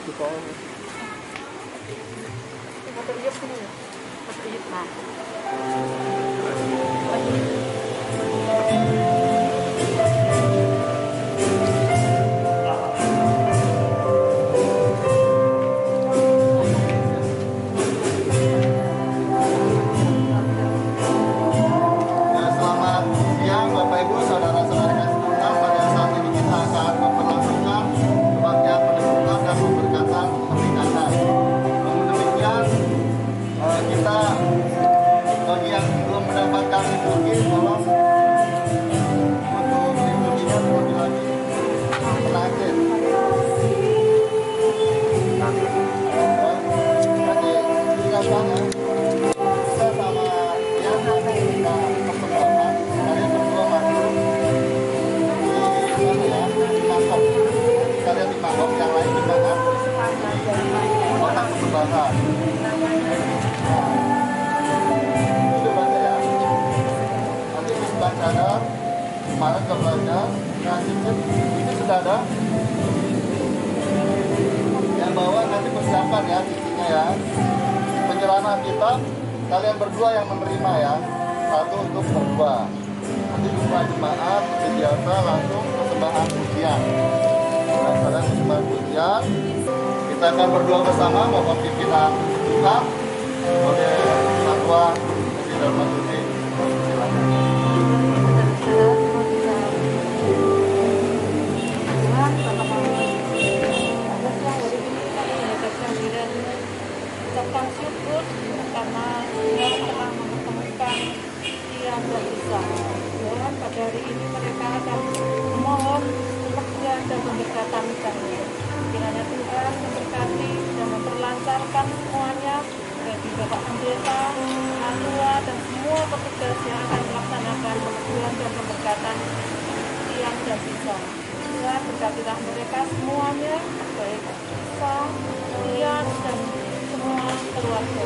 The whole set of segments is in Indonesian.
Motor iup ini. Motor iup nah. Kemarin sudah belajar, nah ini sudah ada yang bawa, nanti persiapkan ya sisinya ya. Penyerahan kita kalian berdua yang menerima ya, satu untuk berdua. Nanti jumlah jemaat seperti biasa langsung persembahan pujian. Nah, kalian persembahan pujian, kita akan berdua bersama mohon pimpinan Tuhan oleh Satwa di dalam ini. Silakan. Ucapkan syukur karena Tuhan telah mempertemukan tiang dan bisa. Tuhan pada hari ini mereka akan memohon kemuliaan dan pemberkatan Tuhan. Kiranya Tuhan memberkati dan memperlancarkan semuanya bagi Bapak Pendeta, Atua dan semua petugas yang akan melaksanakan peneguhan dan pemberkatan tiang dan bisa. Tuhan berkatilah mereka semuanya, baik bisa, Tian dan semua keluarga.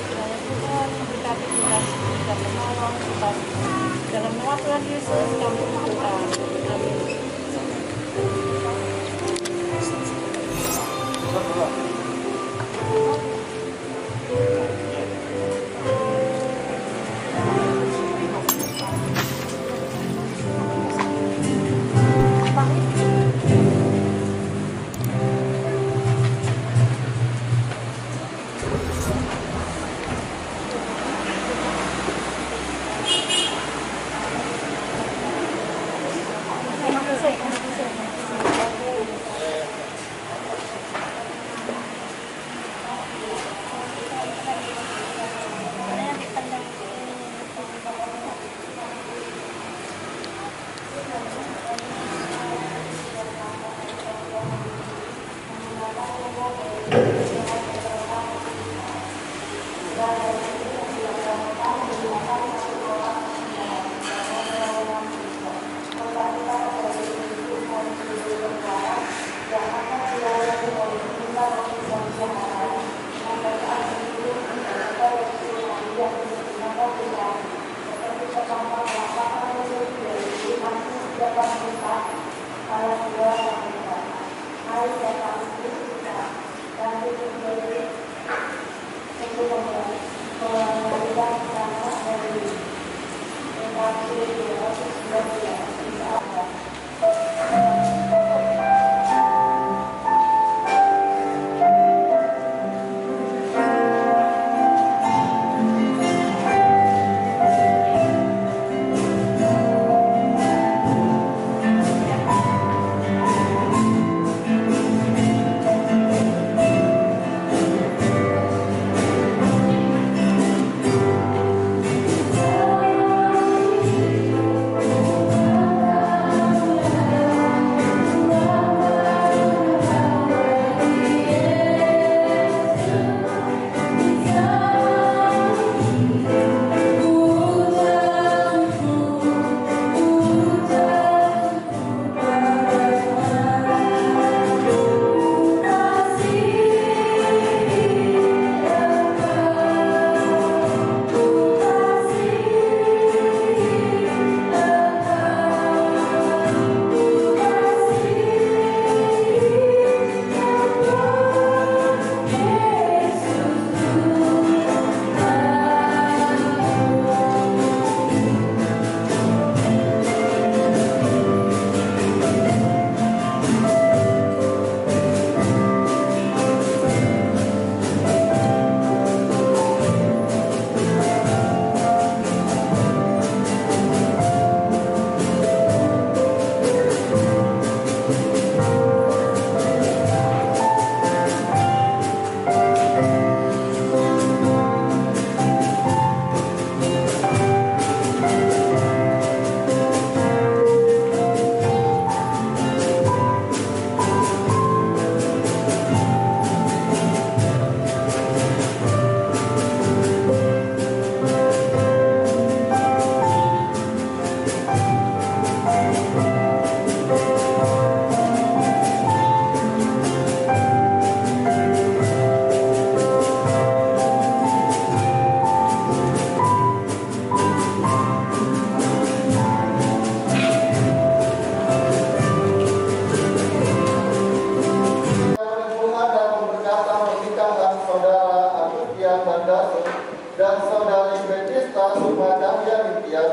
Kiranya Tuhan memberkati kita dan menolong kita. Dalam nama Tuhan Yesus kami berdoa. Amin.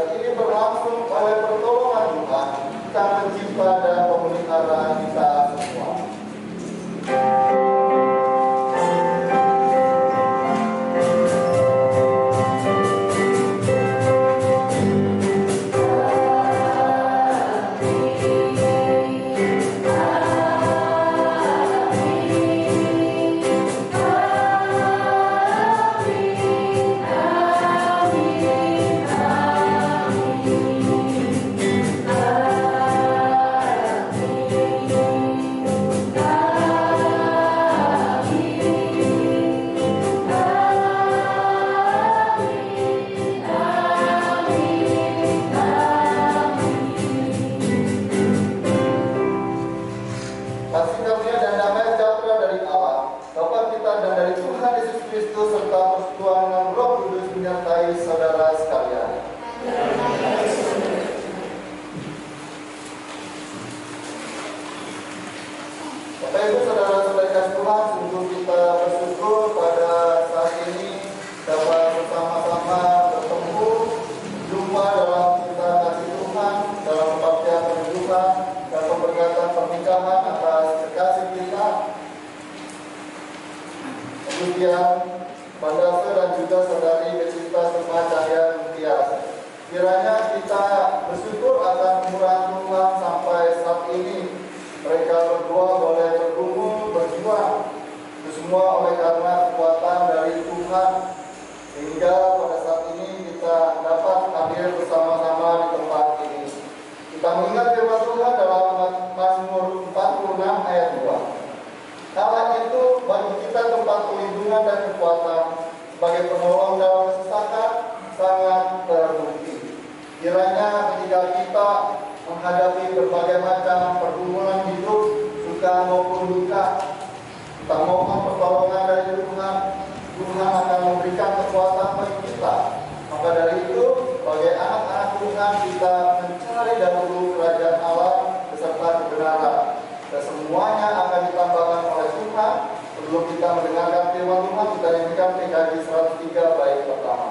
dan ini berlangsung oleh pertolongan Tuhan, Sang Pencipta dan Pemelihara kita semua. Kasih karunia dan damai sejahtera dari Allah, Bapa kita dan dari Tuhan Yesus Kristus serta persekutuan dengan Roh Kudus menyertai saudara sekalian. Bapak Ibu saudara-saudari kasih Tuhan, sungguh kita bersyukur pada saat ini dapat bersama-sama bertemu, jumpa dalam kita kasih Tuhan, dalam kebaktian kehidupan dan pemberkatan pernikahan atas kekasih kita, kemudian Pandasa dan juga saudari Becinta Sukma Cahya Mutiara. Kiranya kita bersyukur akan kemurahan Tuhan sampai saat ini mereka berdua boleh bergumul, berjuang. Itu semua oleh karena kekuatan dari Tuhan, sehingga pada saat ini kita dapat hadir bersama-sama di tempat ini. Kita mengingat firman Tuhan dalam Mazmur 46 ayat 2. Allah itu bagi kita tempat perlindungan dan kekuatan, sebagai penolong dalam kesusahan sangat terbukti. Kiranya ketika kita menghadapi berbagai macam pergumulan hidup, suka maupun duka, kita mohon pertolongan dari Tuhan. Tuhan akan memberikan kekuatan bagi kita. Maka dari itu, sebagai anak-anak Tuhan, kita mencari dahulu kerajaan Allah beserta kebenaran. Dan semuanya akan ditambahkan oleh Tuhan. Sebelum kita mendengarkan firman Tuhan, kita nyanyikan PKJ 103 bait pertama.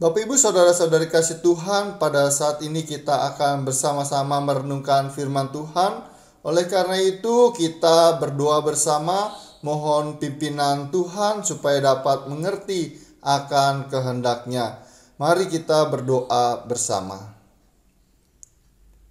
Bapak Ibu saudara-saudari kasih Tuhan, pada saat ini kita akan bersama-sama merenungkan firman Tuhan. Oleh karena itu kita berdoa bersama, mohon pimpinan Tuhan supaya dapat mengerti akan kehendak-Nya. Mari kita berdoa bersama.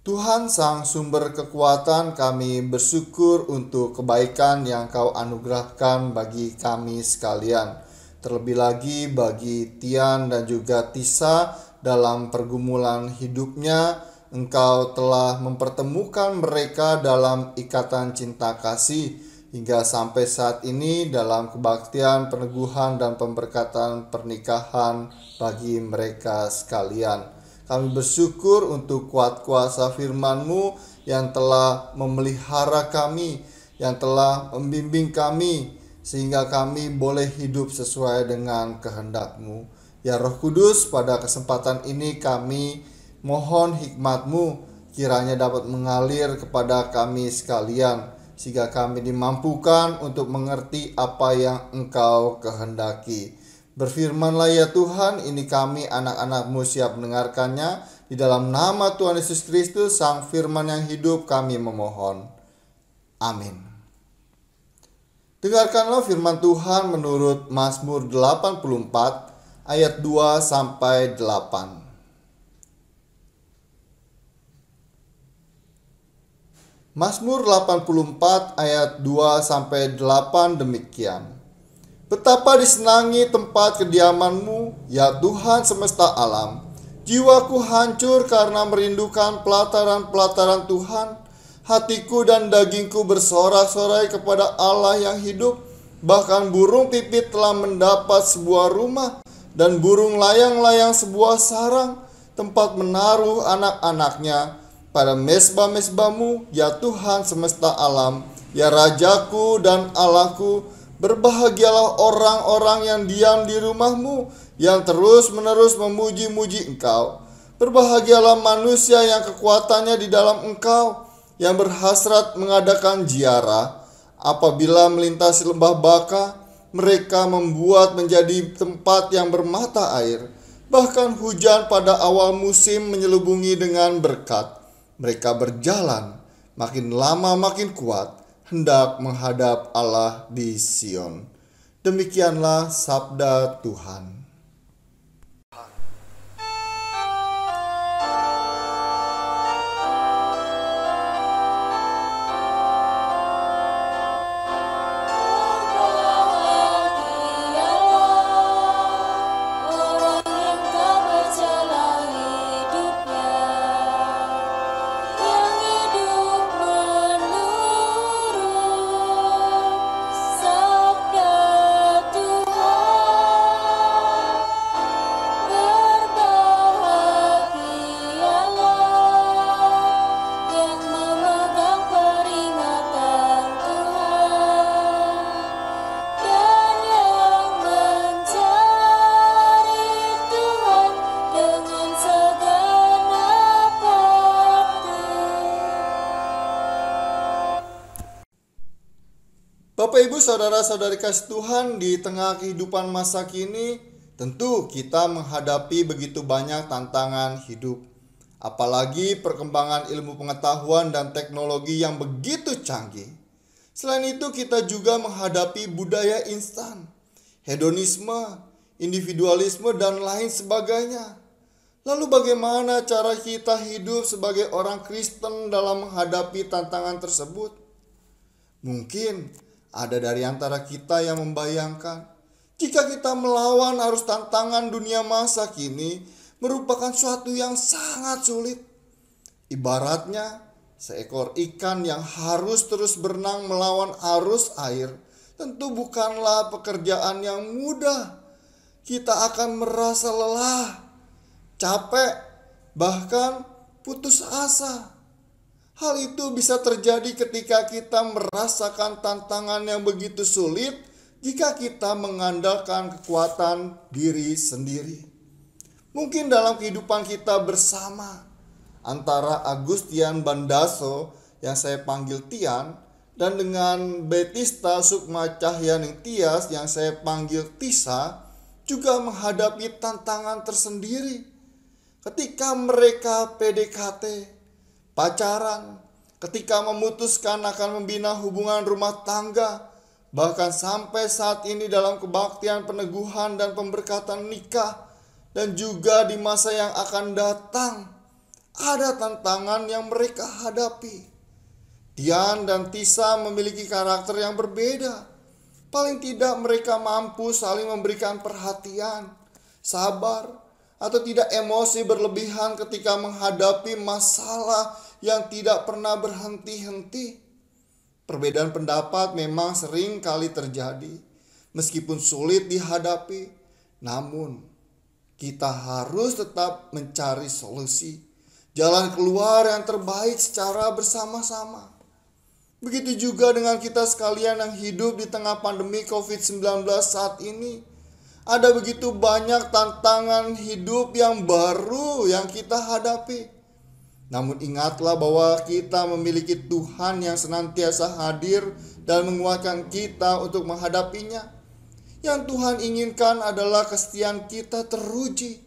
Tuhan Sang Sumber Kekuatan, kami bersyukur untuk kebaikan yang Kau anugerahkan bagi kami sekalian. Terlebih lagi bagi Tian dan juga Tisa dalam pergumulan hidupnya, Engkau telah mempertemukan mereka dalam ikatan cinta kasih hingga sampai saat ini dalam kebaktian, peneguhan dan pemberkatan pernikahan bagi mereka sekalian. Kami bersyukur untuk kuat kuasa firman-Mu yang telah memelihara kami, yang telah membimbing kami, sehingga kami boleh hidup sesuai dengan kehendak-Mu. Ya Roh Kudus, pada kesempatan ini kami mohon hikmat-Mu kiranya dapat mengalir kepada kami sekalian, sehingga kami dimampukan untuk mengerti apa yang Engkau kehendaki. Berfirmanlah ya Tuhan, ini kami anak-anak-Mu siap mendengarkannya. Di dalam nama Tuhan Yesus Kristus, Sang Firman yang hidup, kami memohon. Amin. Dengarkanlah firman Tuhan menurut Mazmur 84 ayat 2 sampai 8. Mazmur 84 ayat 2 sampai 8 demikian. Betapa disenangi tempat kediaman-Mu, ya Tuhan semesta alam. Jiwaku hancur karena merindukan pelataran-pelataran Tuhan. Hatiku dan dagingku bersorak-sorai kepada Allah yang hidup. Bahkan burung pipit telah mendapat sebuah rumah, dan burung layang-layang sebuah sarang, tempat menaruh anak-anaknya. pada mezbah-mezbahmu, ya Tuhan semesta alam, ya Rajaku dan Allahku. Berbahagialah orang-orang yang diam di rumahmu, yang terus-menerus memuji-muji Engkau. Berbahagialah manusia yang kekuatannya di dalam Engkau, yang berhasrat mengadakan ziarah. Apabila melintasi lembah Baka, mereka membuat menjadi tempat yang bermata air. Bahkan hujan pada awal musim menyelubungi dengan berkat. Mereka berjalan makin lama makin kuat, hendak menghadap Allah di Sion. Demikianlah sabda Tuhan. Bapak Ibu saudara-saudari kasih Tuhan, di tengah kehidupan masa kini tentu kita menghadapi begitu banyak tantangan hidup. Apalagi perkembangan ilmu pengetahuan dan teknologi yang begitu canggih. Selain itu kita juga menghadapi budaya instan, hedonisme, individualisme dan lain sebagainya. Lalu bagaimana cara kita hidup sebagai orang Kristen dalam menghadapi tantangan tersebut? Mungkin ada dari antara kita yang membayangkan, jika kita melawan arus tantangan dunia masa kini merupakan suatu yang sangat sulit. Ibaratnya seekor ikan yang harus terus berenang melawan arus air, tentu bukanlah pekerjaan yang mudah. Kita akan merasa lelah, capek, bahkan putus asa. Hal itu bisa terjadi ketika kita merasakan tantangan yang begitu sulit jika kita mengandalkan kekuatan diri sendiri. Mungkin dalam kehidupan kita bersama antara Agustian Bandaso yang saya panggil Tian dan dengan Betista Sukma Cahyaning Tias yang saya panggil Tisa juga menghadapi tantangan tersendiri ketika mereka PDKT, pacaran, ketika memutuskan akan membina hubungan rumah tangga, bahkan sampai saat ini dalam kebaktian peneguhan dan pemberkatan nikah, dan juga di masa yang akan datang, ada tantangan yang mereka hadapi. Tian dan Tisa memiliki karakter yang berbeda. Paling tidak mereka mampu saling memberikan perhatian, sabar, atau tidak emosi berlebihan ketika menghadapi masalah yang tidak pernah berhenti-henti. Perbedaan pendapat memang sering kali terjadi, meskipun sulit dihadapi, namun kita harus tetap mencari solusi, jalan keluar yang terbaik secara bersama-sama. Begitu juga dengan kita sekalian yang hidup di tengah pandemi COVID-19 saat ini. Ada begitu banyak tantangan hidup yang baru yang kita hadapi. Namun ingatlah bahwa kita memiliki Tuhan yang senantiasa hadir dan menguatkan kita untuk menghadapinya. Yang Tuhan inginkan adalah kesetiaan kita teruji.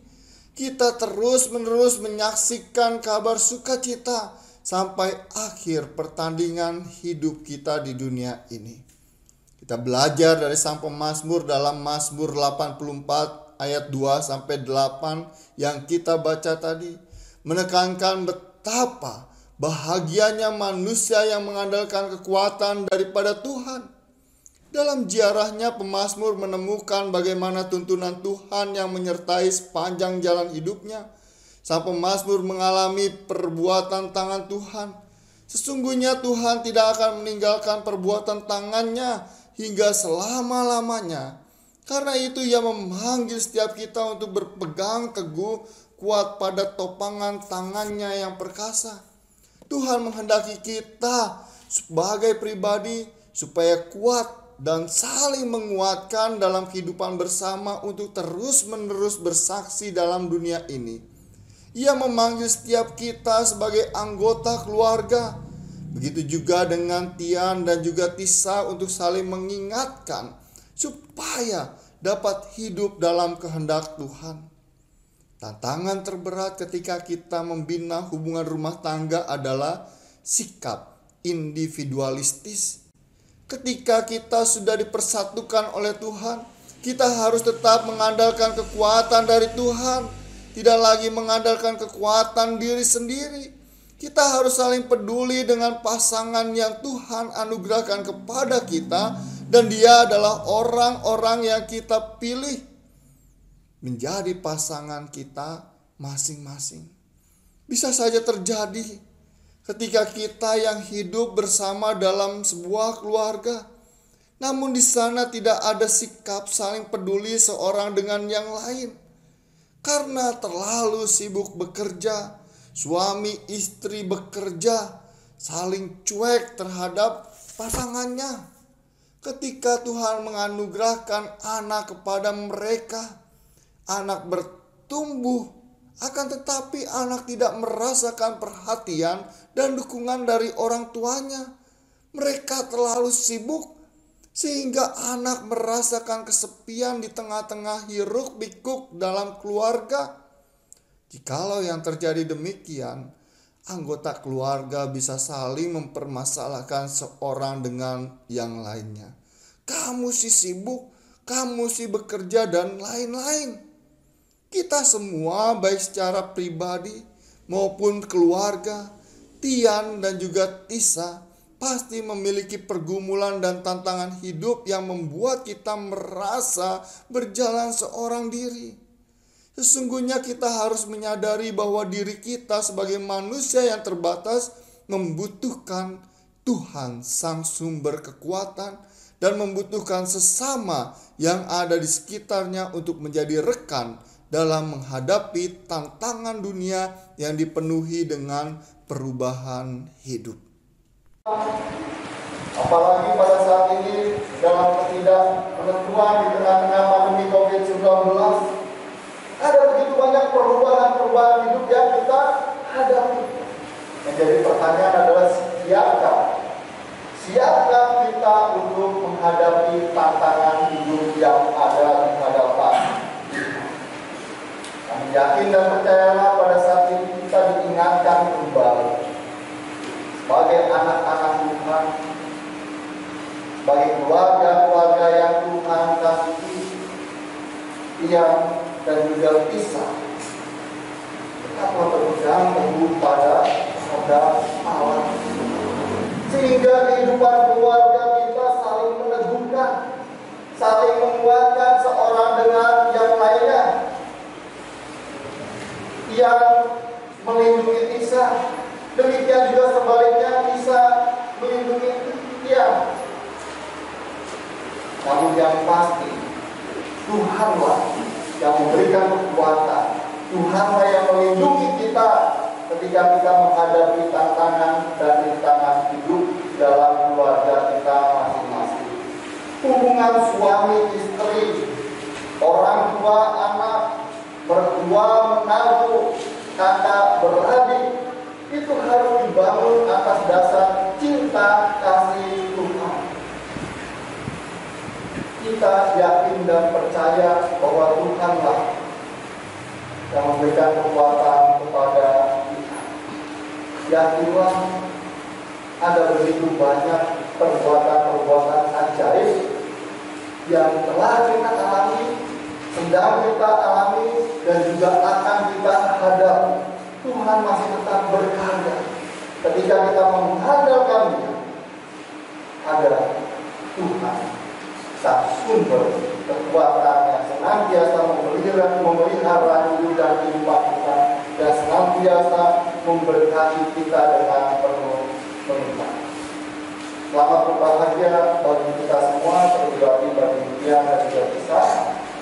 Kita terus-menerus menyaksikan kabar sukacita sampai akhir pertandingan hidup kita di dunia ini. Kita belajar dari sang pemazmur dalam Mazmur 84 ayat 2-8 yang kita baca tadi, menekankan betapa bahagianya manusia yang mengandalkan kekuatan daripada Tuhan. Dalam ziarahnya, pemazmur menemukan bagaimana tuntunan Tuhan yang menyertai sepanjang jalan hidupnya. Sang pemazmur mengalami perbuatan tangan Tuhan. Sesungguhnya Tuhan tidak akan meninggalkan perbuatan tangannya hingga selama-lamanya. Karena itu ia memanggil setiap kita untuk berpegang teguh kuat pada topangan tangannya yang perkasa. Tuhan menghendaki kita sebagai pribadi supaya kuat dan saling menguatkan dalam kehidupan bersama untuk terus-menerus bersaksi dalam dunia ini. Ia memanggil setiap kita sebagai anggota keluarga. Begitu juga dengan Tian dan juga Tisa untuk saling mengingatkan supaya dapat hidup dalam kehendak Tuhan. Tantangan terberat ketika kita membina hubungan rumah tangga adalah sikap individualistis. Ketika kita sudah dipersatukan oleh Tuhan, kita harus tetap mengandalkan kekuatan dari Tuhan, tidak lagi mengandalkan kekuatan diri sendiri. Kita harus saling peduli dengan pasangan yang Tuhan anugerahkan kepada kita, dan dia adalah orang-orang yang kita pilih menjadi pasangan kita masing-masing. Bisa saja terjadi ketika kita yang hidup bersama dalam sebuah keluarga, namun di sana tidak ada sikap saling peduli seorang dengan yang lain. Karena terlalu sibuk bekerja, suami istri bekerja, saling cuek terhadap pasangannya. Ketika Tuhan menganugerahkan anak kepada mereka, anak bertumbuh, akan tetapi anak tidak merasakan perhatian dan dukungan dari orang tuanya. Mereka terlalu sibuk sehingga anak merasakan kesepian di tengah-tengah hiruk pikuk dalam keluarga. Jikalau yang terjadi demikian, anggota keluarga bisa saling mempermasalahkan seorang dengan yang lainnya. Kamu sih sibuk, kamu sih bekerja, dan lain-lain. Kita semua baik secara pribadi maupun keluarga, Tian dan juga Tisa pasti memiliki pergumulan dan tantangan hidup yang membuat kita merasa berjalan seorang diri. Sesungguhnya kita harus menyadari bahwa diri kita sebagai manusia yang terbatas membutuhkan Tuhan sang sumber kekuatan dan membutuhkan sesama yang ada di sekitarnya untuk menjadi rekan dalam menghadapi tantangan dunia yang dipenuhi dengan perubahan hidup. Apalagi pada saat ini dalam ketidakmenentuan di tengah-tengah pandemi COVID-19, ada begitu banyak perubahan-perubahan hidup yang kita hadapi. Menjadi pertanyaan adalah siapkah kita untuk menghadapi tantangan hidup yang ada di hadapan? Kami yakin dan percayalah pada saat ini kita diingatkan kembali sebagai anak-anak Tuhan, sebagai keluarga-keluarga yang Tuhan kasihi, Tian dan juga Tisa, tetaplah berpegang teguh pada Allah, sehingga kehidupan keluarga kita saling meneguhkan, saling menguatkan seorang dengan yang lainnya. Yang melindungi Tisa, demikian juga sebaliknya Tisa melindungi Tian. Namun yang pasti Tuhanlah yang memberikan kekuatan, Tuhanlah yang melindungi kita ketika kita menghadapi tantangan dan rintangan hidup dalam keluarga kita masing-masing. Hubungan suami istri, orang tua anak, mertua menantu, kakak beradik, itu harus dibangun atas dasar cinta kasih Tuhan. Kita yakin dan percaya bahwa Tuhanlah yang memberikan kekuatan kepada kita. Yakinlah ada begitu banyak perbuatan-perbuatan ajaib yang telah kita alami, sedang kita alami, dan juga akan kita hadapi. Tuhan masih tetap berkarya. Ketika kita mengandalkan-Nya, adalah Tuhan sang sumber kekuatan yang senantiasa memelihara hidup dan kehidupan kita, dan senantiasa memberkati kita dengan penuh pelimpahan. Selamat berbahagia bagi kita semua, terlebih bagi Tian dan juga Tisa.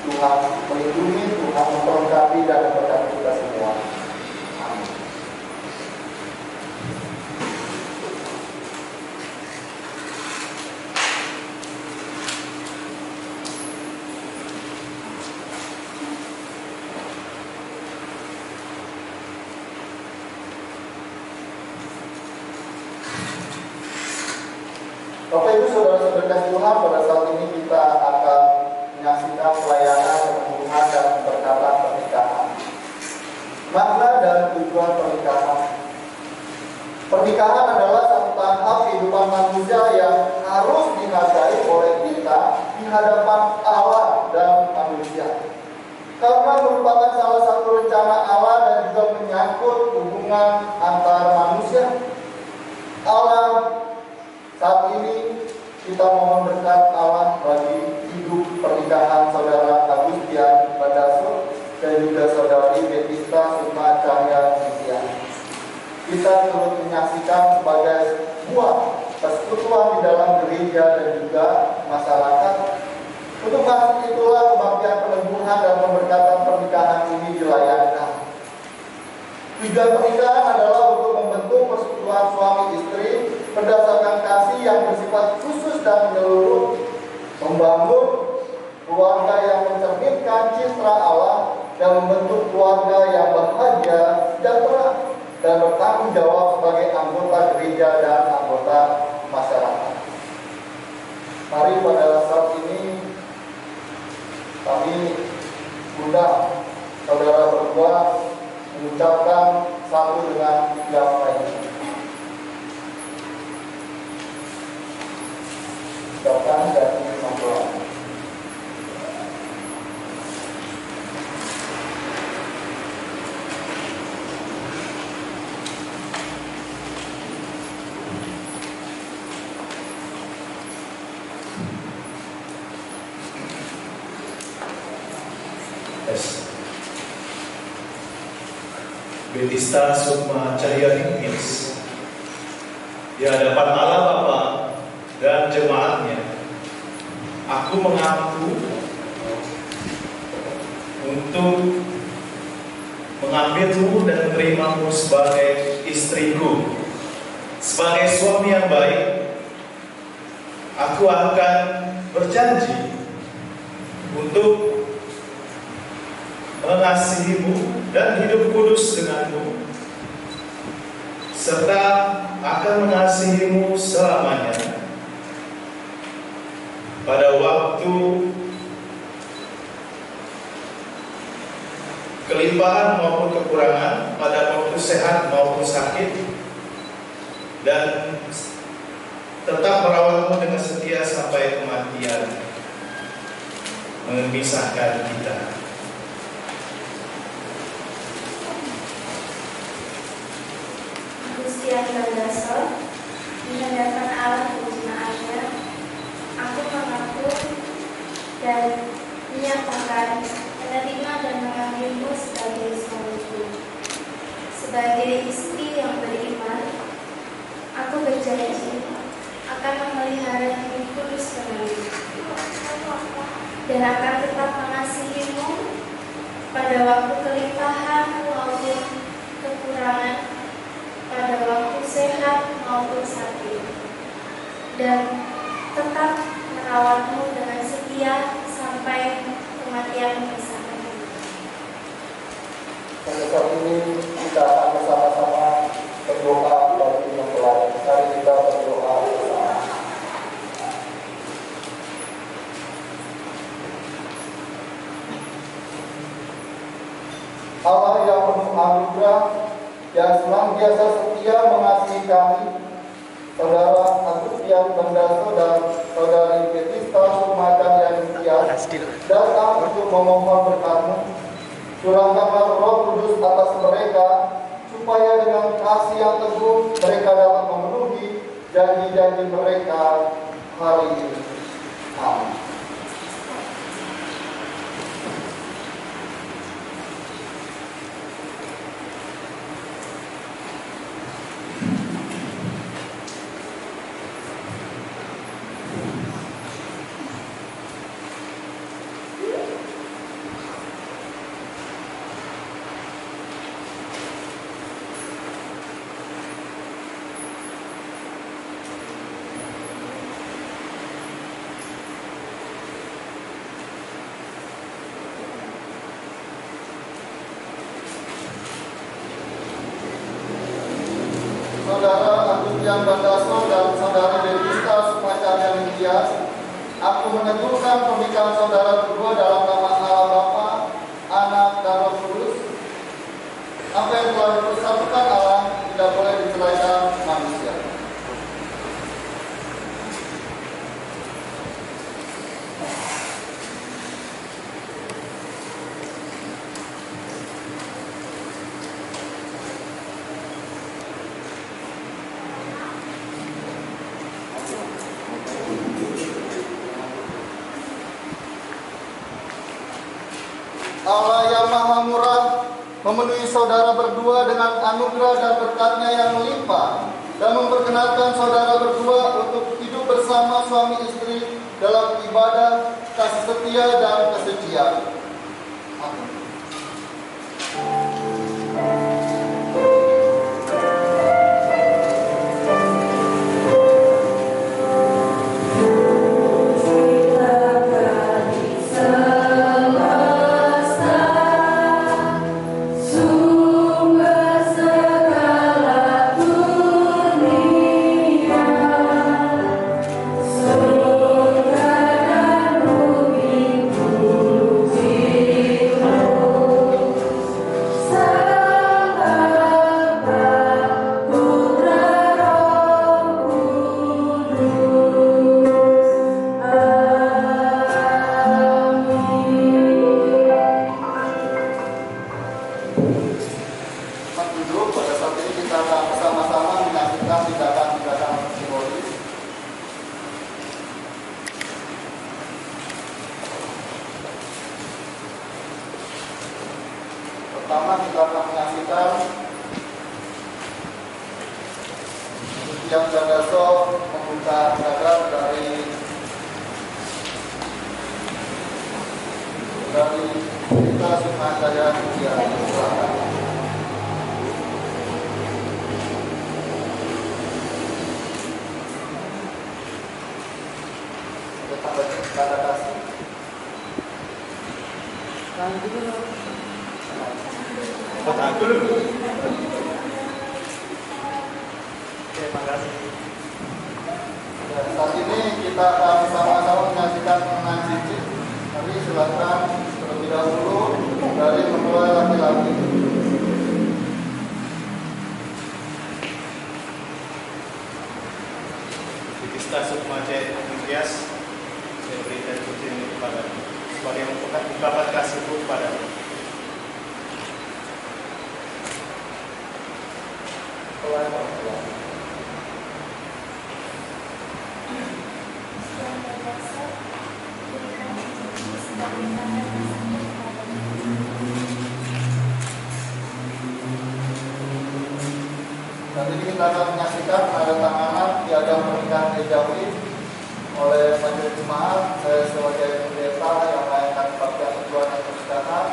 Tuhan melindungi, Tuhan memperlengkapi dan memberkati kita semua. Amin. saudara-saudara kasih Tuhan, pada saat ini kita akan menyaksikan pelayanan penyembuhan dan berkatan pernikahan. Makna dan tujuan pernikahan. Pernikahan adalah satu tahap kehidupan manusia yang harus dihargai oleh kita di hadapan Allah dan manusia. Karena merupakan salah satu rencana Allah dan juga menyangkut hubungan antar manusia. Allah, saat ini kita mohon berkat Allah bagi hidup pernikahan saudara Agustian Bandaso dan juga saudari Betista Sukma Cahya Cynthia. Kita turut menyaksikan sebagai sebuah persekutuan di dalam gereja dan juga masyarakat. Untuk maksud itulah kebaktian peneguhan dan pemberkatan pernikahan ini dilayankan. Tujuan pernikahan adalah untuk membentuk persekutuan suami istri berdasarkan kasih yang bersifat khusus dan menyeluruh, membangun keluarga yang mencerminkan citra Allah dan membentuk keluarga yang bahagia, sejahtera, dan bertanggung jawab sebagai anggota gereja dan anggota masyarakat. Mari pada saat ini kami undang saudara berdua mengucapkan satu dengan yang lain. Ucapkan dari Mangkulan. Betista Sukma Cahya Cynthia, di hadapan Allah Bapa dan jemaatnya, aku mengaku untuk mengambilmu dan menerimamu sebagai istriku, sebagai suami yang baik. Aku akan berjanji untuk mengasihimu dan hidup kudus denganmu, serta akan mengasihimu selamanya. Pada waktu kelimpahan maupun kekurangan, pada waktu sehat maupun sakit, dan tetap merawatmu dengan setia sampai kematian memisahkan kita. Agustian Bandaso, di hadapan Allah dan jemaatnya, aku mengaku dan menyatakan menerima dan mengambilmu sebagai suamiku. Sebagai istri yang beriman, aku berjanji akan memelihara hidup kudus denganmu dan akan tetap mengasihimu pada waktu kelimpahan maupun kekurangan, pada waktu sehat maupun sakit, dan tetap merawatmu dengan setia sampai kematian memisahkan kita. Pada saat ini kita akan bersama-sama berdoa bagi mempelai. Mari kita berdoa bersama. Allah yang penuh anugerah, yang senantiasa setia mengasihi kami, saudara Agustian Bandaso dan saudari Betista Sukma Cahya Cynthia, datang untuk memohon berkat-Mu. Curahkanlah Roh Kudus atas mereka, supaya dengan kasih yang teguh mereka dapat memenuhi janji-janji mereka hari ini. Amin. Saudara Agustian Bandaso dan saudari Betista Sukma sekalian yang mulia, aku meneguhkan pernikahan saudara berdua dalam nama Allah Bapa, Anak, dan Roh Kudus. Apa yang telah dipersatukan Allah tidak boleh diceraikan manusia. Allah yang maha murah memenuhi saudara berdua dengan anugerah dan berkat-Nya yang melimpah dan memperkenalkan saudara berdua untuk hidup bersama suami istri dalam ibadah, kasih setia, dan kesucian. Amin. Pertama kita akan menyaksikan yang Jagaso membuka dada dari kita Sukmasaya Mulia. Kata kasih. Tahan dulu. Oke, makasih. Dan saat ini kita akan sama-sama menyaksikan pengenaan cincin. Tapi silakan terlebih dahulu dari mempelai laki-laki. Kita Sukmasaya Mulia, saya berikan cincin ini kepada sebagai ungkapan kasihku kepadamu. Saat ini kita akan menyaksikan penandatanganan piagam pernikahan gerejawi oleh majelis jemaat. Saya sebagai pendeta yang melayankan kebaktian kedua dan pernikahan,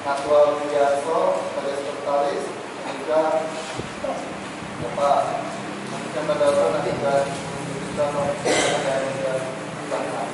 Natua Wiyaso sebagai sekretaris, juga Bapak yang berdasar dan juga kita menyaksikan yang belakang.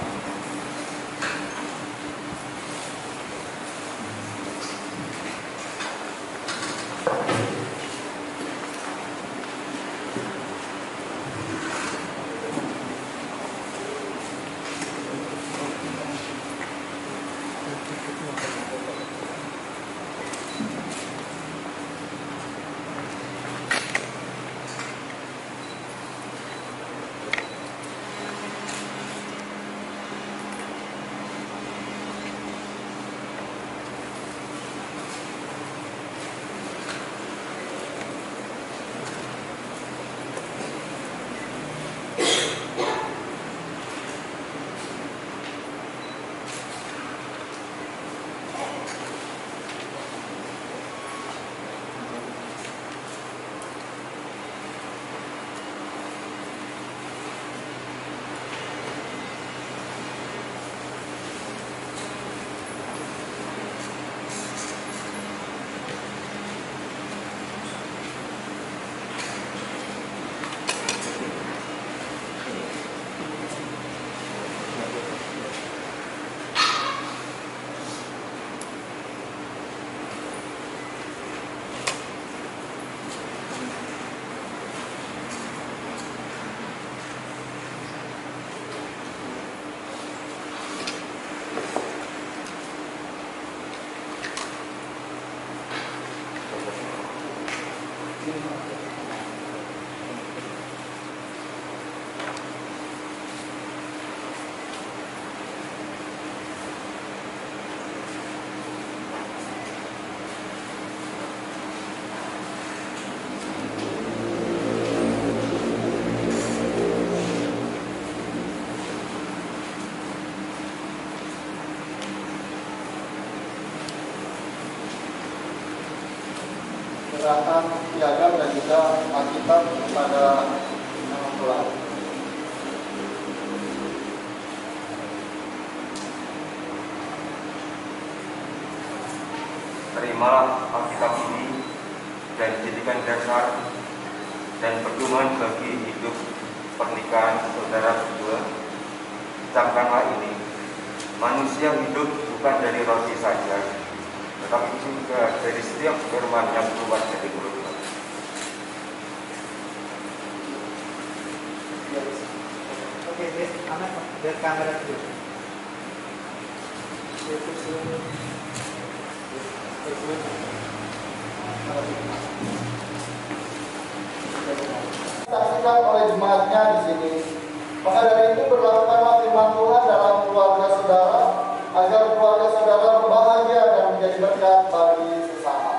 penyerahan piagam dan juga Alkitab kepada mempelai. Terimalah Alkitab ini dan jadikan dasar dan pedoman bagi hidup pernikahan saudara berdua. Camkanlah ini, manusia hidup bukan dari roti saja, tetapi juga dari setiap firman yang keluar dari mulut Allah. Oke, anak lihat kamera dulu. Saksikan oleh jemaatnya di sini. Maka dari itu berlakukanlah firman Tuhan dalam keluarga saudara, agar keluarga saudara berbahagia dan menjadi berkat bagi sesama.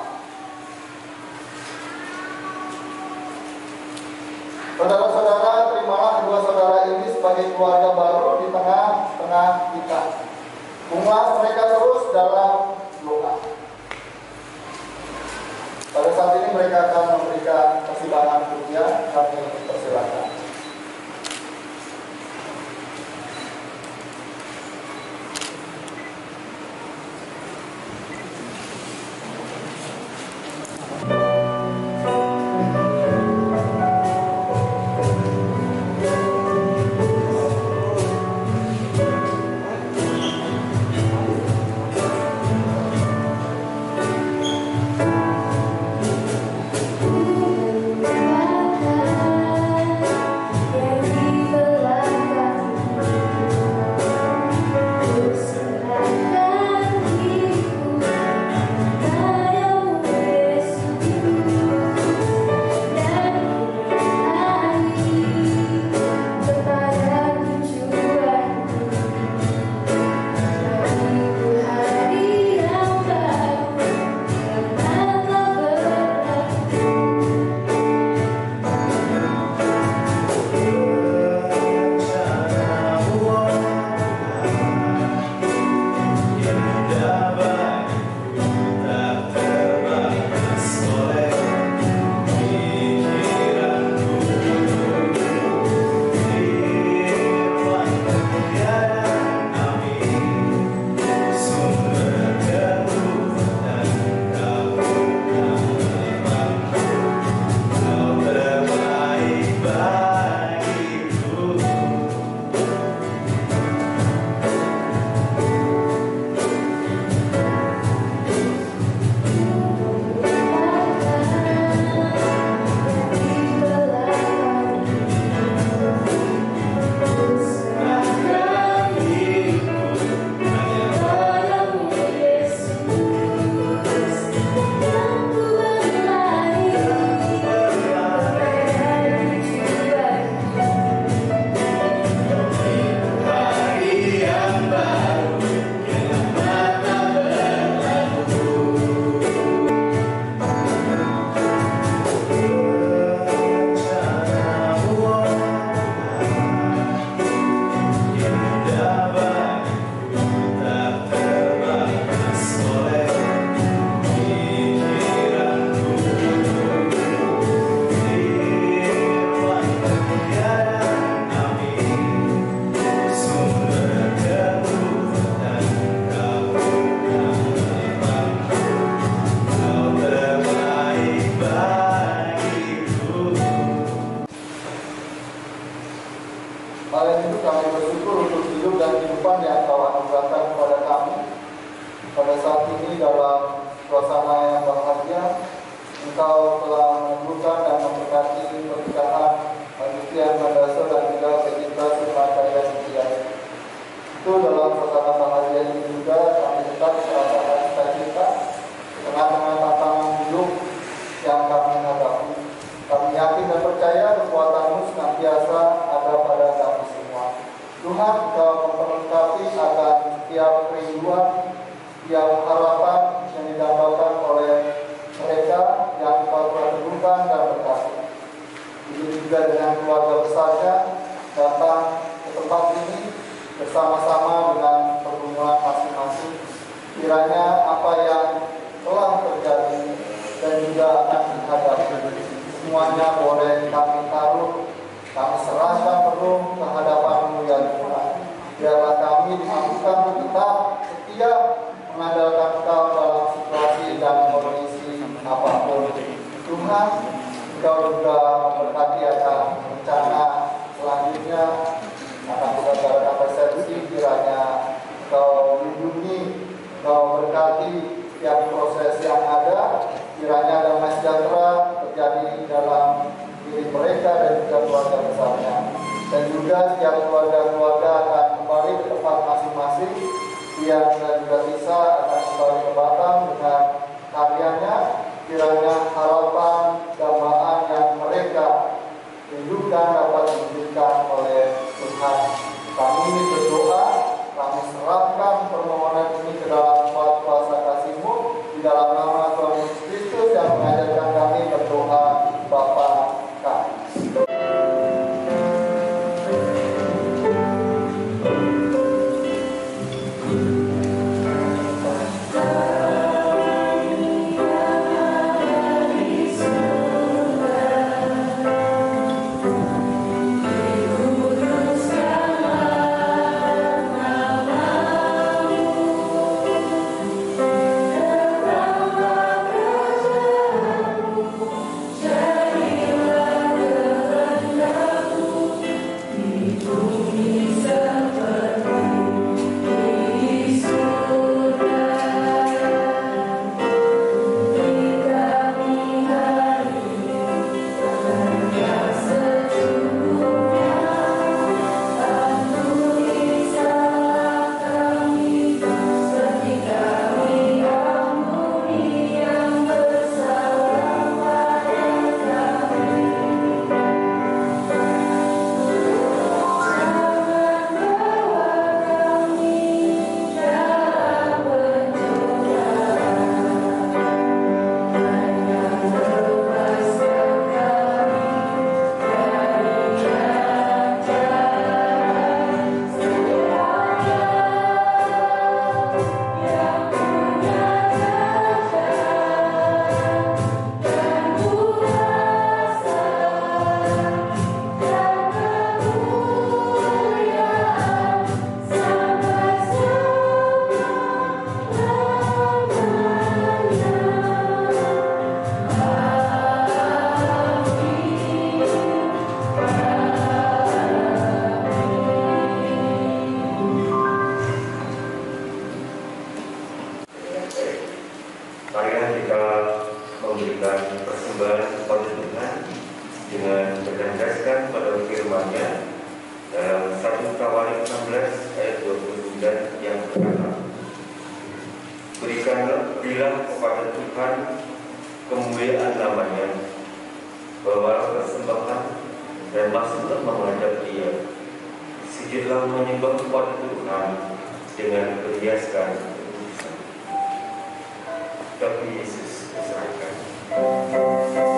Saudara-saudara, terimalah kedua saudara ini sebagai keluarga baru di tengah-tengah kita. Bunga mereka terus dalam doa. Pada saat ini mereka akan memberikan persidangan pujian. Kami persilakan. Malam itu kami bersyukur untuk hidup dan kehidupan yang Kau anugerahkan kepada kami. Pada saat ini dalam suasana yang bahagia, Engkau telah meneguhkan dan memberkati pernikahan Agustin Mandasa dan juga Pecinta Sumatera Sekian. Itu dalam suasana bahagia ini juga kami tetap merasakan cita-cita di tengah-tengah tantangan hidup yang kami hadapi. Kami yakin dan percaya kekuatan-Mu senantiasa ada pada kami semua. Tuhan, Kau memperlengkapi akan setiap kerinduan, setiap harapan yang didambakan oleh mereka yang Kau telah teguhkan dan berkati. Begitu juga dengan keluarga besarnya datang ke tempat ini bersama-sama dengan pergumulan masing-masing. Kiranya apa yang telah terjadi dan juga akan semuanya boleh kami taruh, kami serahkan penuh ke hadapan-Mu ya Tuhan. Biarlah kami dimampukan untuk tetap setia mengandalkan Engkau dalam situasi dan kondisi apapun. Tuhan, Engkau juga memberkati akan rencana selanjutnya akan diselenggarakan resepsi, kiranya Engkau lindungi, Engkau berkati tiap proses yang ada, kiranya damai sejahtera terjadi dalam diri mereka dan juga keluarga besarnya. Dan juga setiap keluarga-keluarga akan kembali ke tempat masing-masing, yang juga bisa akan kembali ke Batam dengan karyanya, kiranya harapan dambaan yang mereka rindukan dapat diwujudkan oleh Tuhan. Kami berdoa, kami serahkan permohonan ini ke dalam kuasa kasih-Mu, di dalam nama Tuhan Yesus Kristus yang mengajarkan kami berdoa Bapa kami. Marilah kita memberikan persembahan kepada Tuhan dengan berdasarkan pada firman-Nya dalam 1 Tawarik 16 ayat 29 yang berkata, berilah kepada Tuhan kemuliaan namanya, bawalah persembahan dan masuklah menghadap Dia, sujudlah menyembah kepada Tuhan dengan berhiaskan tapi Yesus diserahkan. Yesus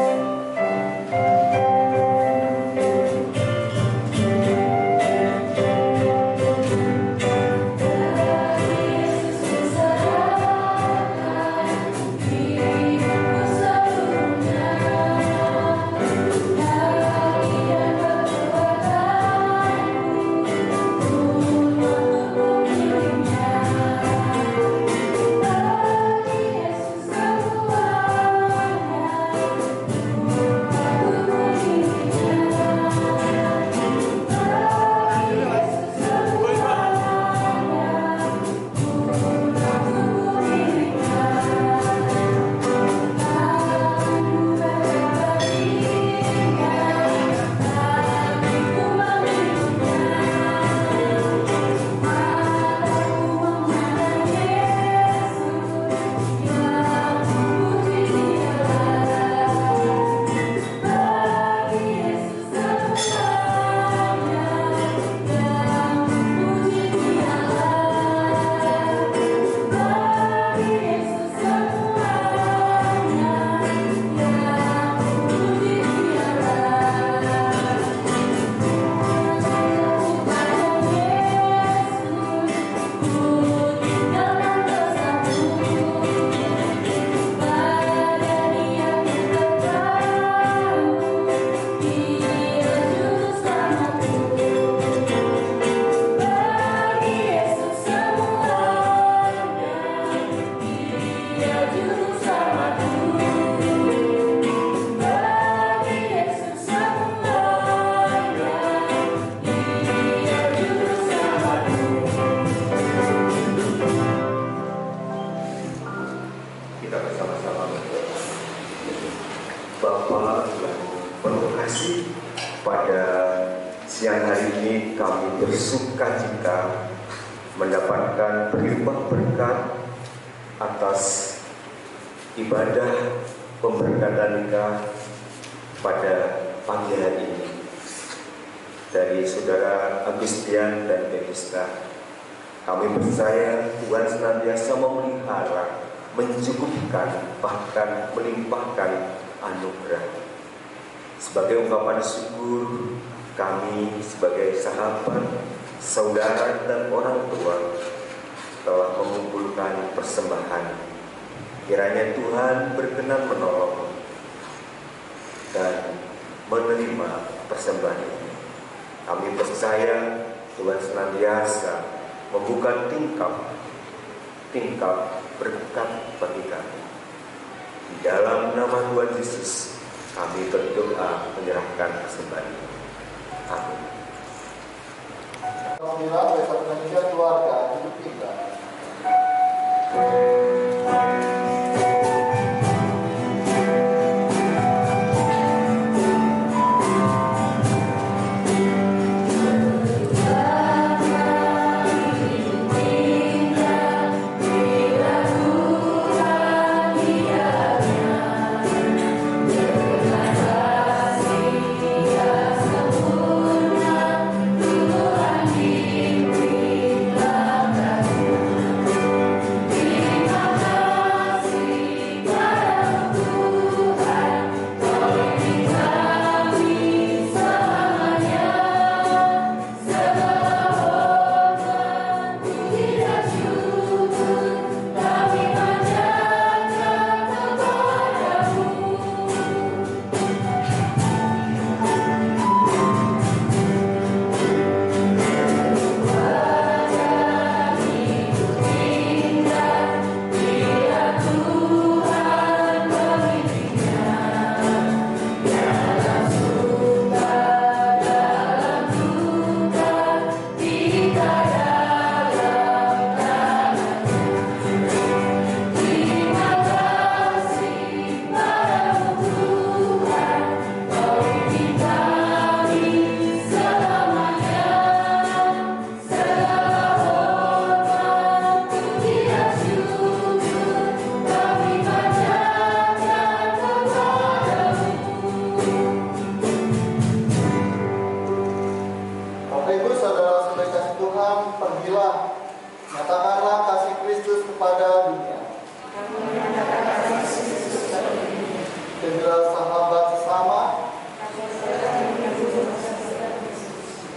melimpahkan berlimpah berkat atas ibadah pemberkatan nikah pada pagi hari ini dari Saudara Agustian dan Devista. Kami percaya Tuhan senantiasa memelihara, mencukupkan, bahkan melimpahkan anugerah. Sebagai ungkapan syukur, kami sebagai sahabat, saudara, dan orang tua telah mengumpulkan persembahan. Kiranya Tuhan berkenan menolong dan menerima persembahan ini. Kami percaya Tuhan senantiasa membuka tingkap berkat bagi kami. Di dalam nama Tuhan Yesus, kami berdoa menyerahkan persembahan ini. Amin. Sembilan, Desa Indonesia Keluarga Hidup Indah.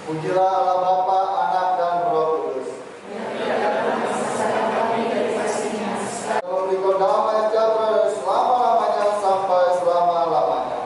Pujilah Allah Bapa, Anak, dan Roh Kudus. Memberikan damai sejahtera dari selama-lamanya sampai selama-lamanya.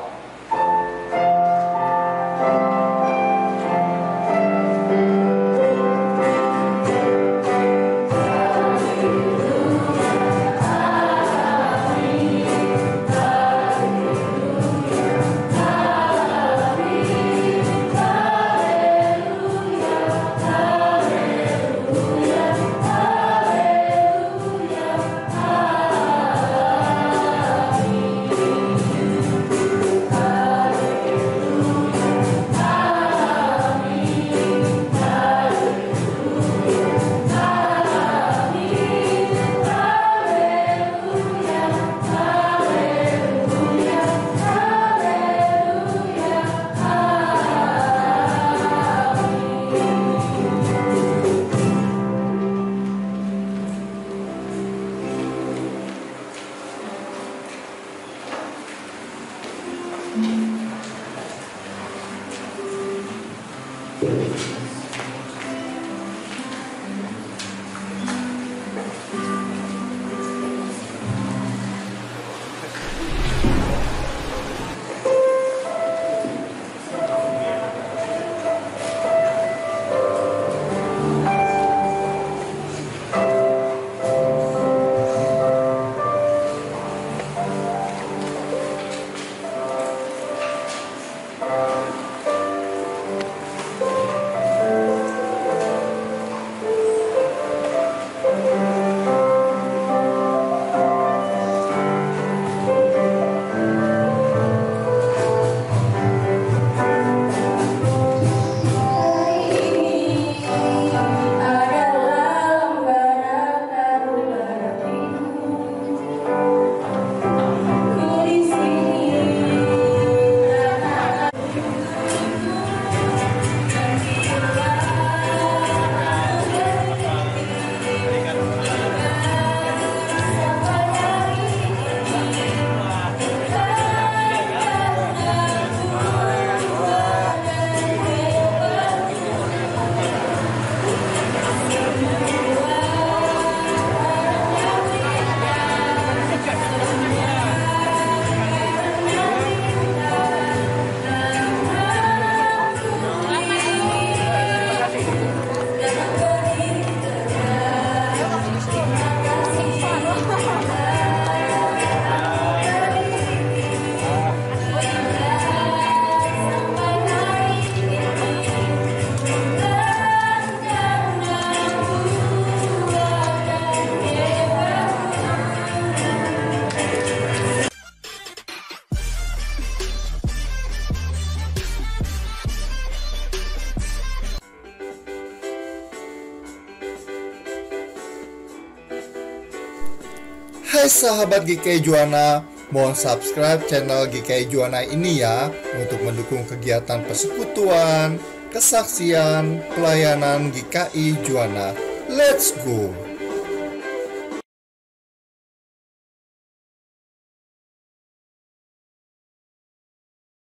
sahabat GKI Juwana, mohon subscribe channel GKI Juwana ini ya untuk mendukung kegiatan persekutuan, kesaksian, pelayanan GKI Juwana. Let's go!